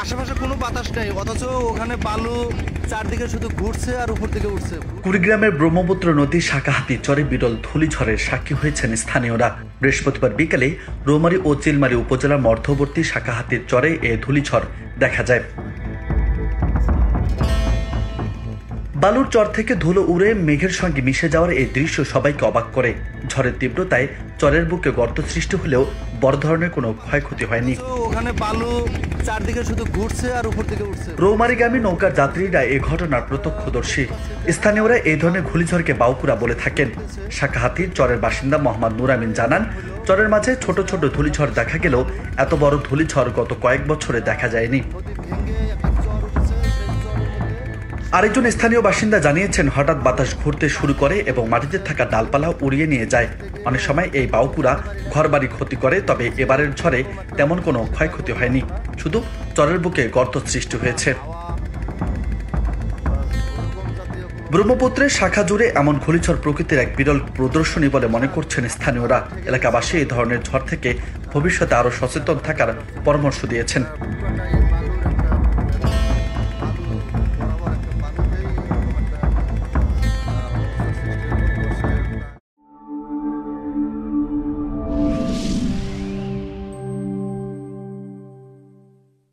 আশেপাশে কোনো বাতাস নেই, অথচ ওখানে বালু চারদিকে শুধু ঘুরছে আর উপর দিকে উঠছে। কুড়িগ্রামের ব্রহ্মপুত্র নদী শাখাহাতি চরে বিরল ধূলিঝড়ের সাক্ষী হয়েছেন স্থানীয়রা। বৃহস্পতিবার বিকেলে রৌমারী ও চিলমারী উপজেলার মধ্যবর্তী শাখাহাতির চরে এ ধূলিঝড় দেখা যায়। বালুর চর থেকে ধুলো উড়ে মেঘের সঙ্গে মিশে যাওয়ার এই দৃশ্য সবাইকে অবাক করে। ঝড়ের তীব্রতায় চরের বুকে গর্ত সৃষ্টি হলেও বড় ধরনের কোনো ক্ষয়ক্ষতি হয়নি। ওখানে বালু চারদিকে শুধু ঘুরছে আর উপর দিকে উঠছে। রৌমারীগামী নৌকার যাত্রীরা এই ঘটনার প্রত্যক্ষদর্শী। স্থানীয়রা এই ধরনের ঘূর্ণিঝড়কে বাউকুড়া বলে থাকেন। শাখাহাতির চরের বাসিন্দা মোহাম্মদ নুর আমিন জানান, চরের মাঝে ছোট ছোট ধূলিঝড় দেখা গেলেও এত বড় ধূলিঝড় গত কয়েক বছরে দেখা যায়নি। আরেকজন স্থানীয় বাসিন্দা জানিয়েছেন, হঠাৎ বাতাস ঘুরতে শুরু করে এবং মাটিতে থাকা ডালপালা উড়িয়ে নিয়ে যায়। অনেক সময় এই বাউকুড়া ঘরবাড়ি ক্ষতি করে, তবে এবারের ঝড়ে তেমন কোনো ক্ষয়ক্ষতি হয়নি, শুধু চরের বুকে গর্ত সৃষ্টি হয়েছে। ব্রহ্মপুত্রের শাখা জুড়ে এমন ঘূর্ণিঝড় প্রকৃতির এক বিরল প্রদর্শনী বলে মনে করছেন স্থানীয়রা। এলাকাবাসী এই ধরনের ঝড় থেকে ভবিষ্যতে আরও সচেতন থাকার পরামর্শ দিয়েছেন।